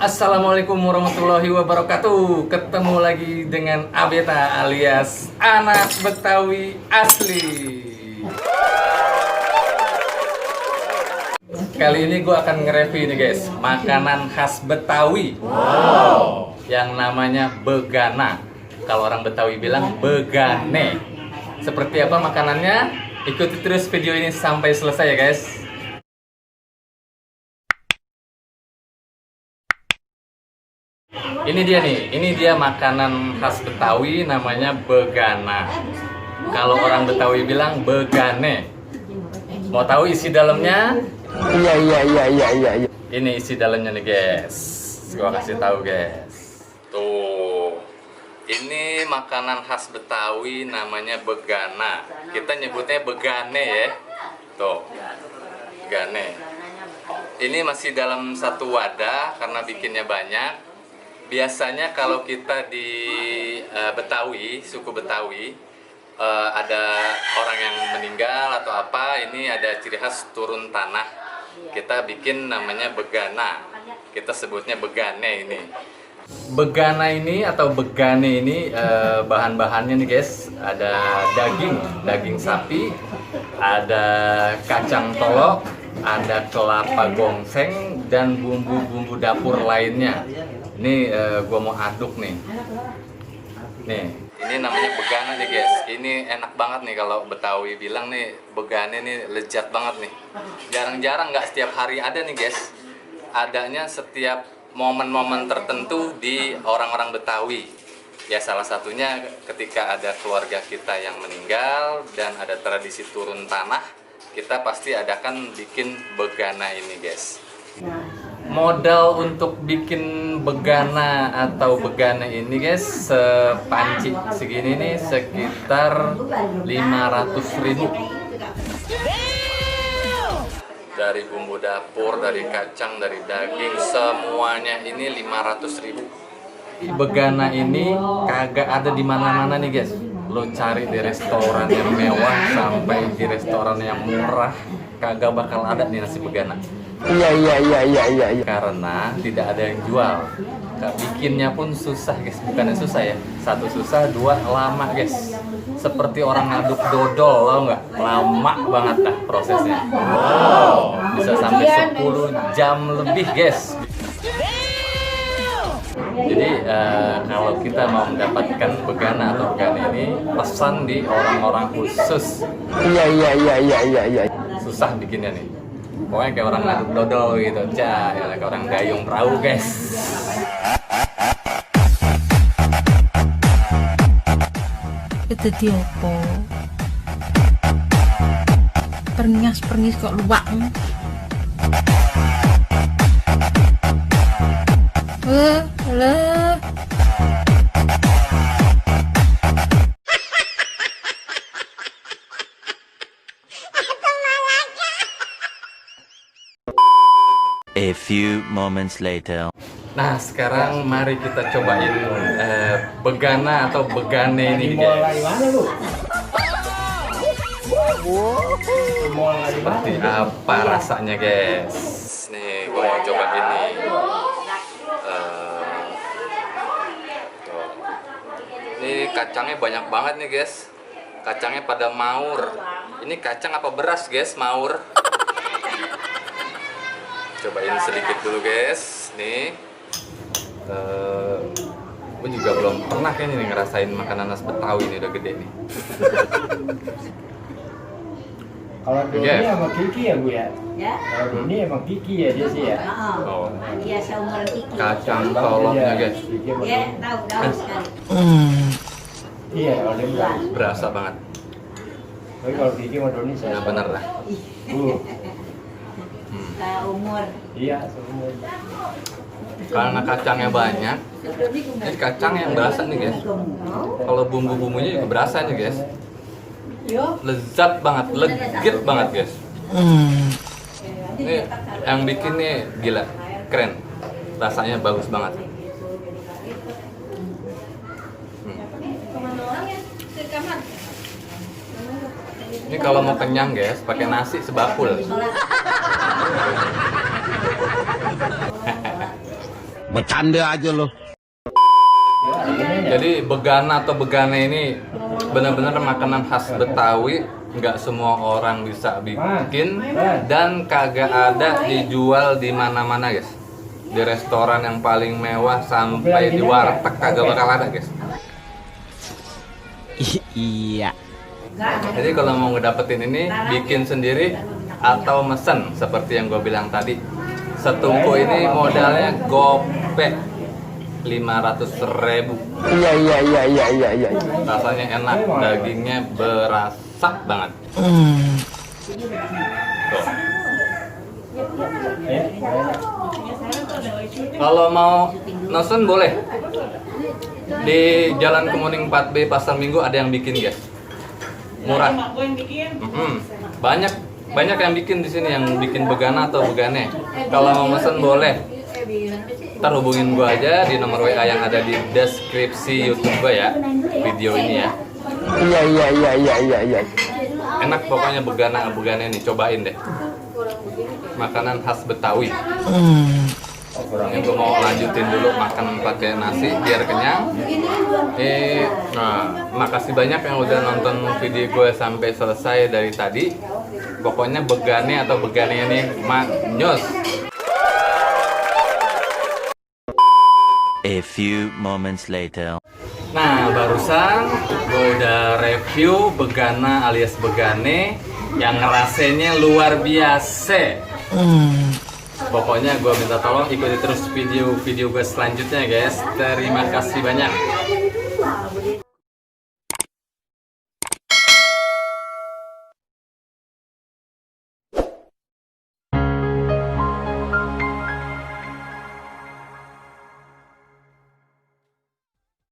Assalamualaikum warahmatullahi wabarakatuh. Ketemu lagi dengan Abeta alias anak Betawi asli. Kali ini gue akan nge-review nih guys, makanan khas Betawi yang namanya begana. Kalau orang Betawi bilang begane. Seperti apa makanannya? Ikuti terus video ini sampai selesai ya guys. Ini dia nih, ini dia makanan khas Betawi namanya begana. Kalau orang Betawi bilang begane. Mau tahu isi dalamnya? Iya. Ini isi dalamnya nih guys. Gua kasih tahu guys. Tuh. Ini makanan khas Betawi namanya begana. Kita nyebutnya begane ya. Tuh. Begane. Ini masih dalam satu wadah karena bikinnya banyak. Biasanya kalau kita di Betawi, suku Betawi, ada orang yang meninggal atau apa, ini ada ciri khas turun tanah. Kita bikin namanya begana. Kita sebutnya begane ini. Begana ini atau begane ini bahan-bahannya nih guys, ada daging sapi, ada kacang tolok, ada kelapa gongseng dan bumbu-bumbu dapur lainnya. Ini gua mau aduk nih. Nih, ini namanya begana nih guys. Ini enak banget nih kalau Betawi bilang nih begane nih lezat banget nih. Jarang-jarang nggak setiap hari ada nih guys. Adanya setiap momen-momen tertentu di orang-orang Betawi. Ya salah satunya ketika ada keluarga kita yang meninggal dan ada tradisi turun tanah, kita pasti adakan bikin begana ini guys. Modal untuk bikin begana atau begana ini guys, sepanci segini nih sekitar 500.000. Dari bumbu dapur, dari kacang, dari daging, semuanya ini 500.000. Begana ini kagak ada di mana-mana nih guys. Lo cari di restoran yang mewah sampai di restoran yang murah, kagak bakal ada nih nasi begana. Iya. Karena tidak ada yang jual. Bikinnya pun susah guys, bukannya susah ya. Satu susah, dua lama guys. Seperti orang ngaduk dodol, tau nggak? Lama banget dah prosesnya. Bisa sampai 10 jam lebih guys. Jadi kalau kita mau mendapatkan begana atau begana ini, pesan di orang-orang khusus. Iya. Susah bikinnya nih. Pokoknya kayak orang ngaduk dodol gitu, ya kayak orang dayung perahu guys. Itu dia apa? Pernyas kok luwak. Lah. A few moments later. Nah sekarang mari kita cobain begana atau begane ini guys. Seperti apa rasanya guys? Nih gue mau coba ini. Ini kacangnya banyak banget nih guys. Kacangnya pada maur. Ini kacang apa beras guys? Maur. Cobain sedikit dulu guys. Nih gue juga belum pernah kayaknya nih ngerasain makanan khas Betawi ini, udah gede nih. Kalau Doni sama Kiki ya Bu ya? Ya. Kalau Doni emang Kiki ya dia sih ya? Oh. Iya, seumuran Kiki. Kacang toloknya guys. Kiki sama Ya, Doni. tahu sekali. Iya, kalau dia enggak. Berasa banget. Tapi kalau Kiki sama Doni saya. Ya bener lah. Umur. Iya, semua. Karena kacangnya banyak, ini kacang yang berasa nih guys. Kalau bumbu-bumbunya juga berasa nih guys. Lezat banget, legit banget guys. Ini yang bikin nih gila, keren. Rasanya bagus banget. Ini kalau mau kenyang guys, pakai nasi sebakul. Bercanda aja lo. Jadi begana atau begane ini benar-benar makanan khas Betawi, nggak semua orang bisa bikin dan kagak ada dijual di mana-mana guys. Di restoran yang paling mewah sampai di warteg kagak bakal ada guys. Iya. Jadi kalau mau ngedapetin ini bikin sendiri atau mesen seperti yang gue bilang tadi. Setungku ini modalnya gopek 500.000. Iya. Rasanya enak, dagingnya berasa banget. Tuh. Kalau mau nonton boleh. Di Jalan Kemuning 4B Pasar Minggu ada yang bikin guys. Murah. Banyak yang bikin di sini, yang bikin begana atau begane. Kalau mau mesen boleh. Ntar hubungin gua aja di nomor WA yang ada di deskripsi YouTube gua ya. Video ini ya. Iya. Enak pokoknya begana nih, cobain deh. Makanan khas Betawi. Ini gue mau lanjutin dulu makan pakai nasi biar kenyang. Nah, makasih banyak yang udah nonton video gue sampai selesai dari tadi. Pokoknya begane atau begane ini manyos. A few moments later. Nah, barusan gue udah review begana alias begane yang rasanya luar biasa. Pokoknya gue minta tolong ikuti terus video gue selanjutnya guys. Terima kasih banyak.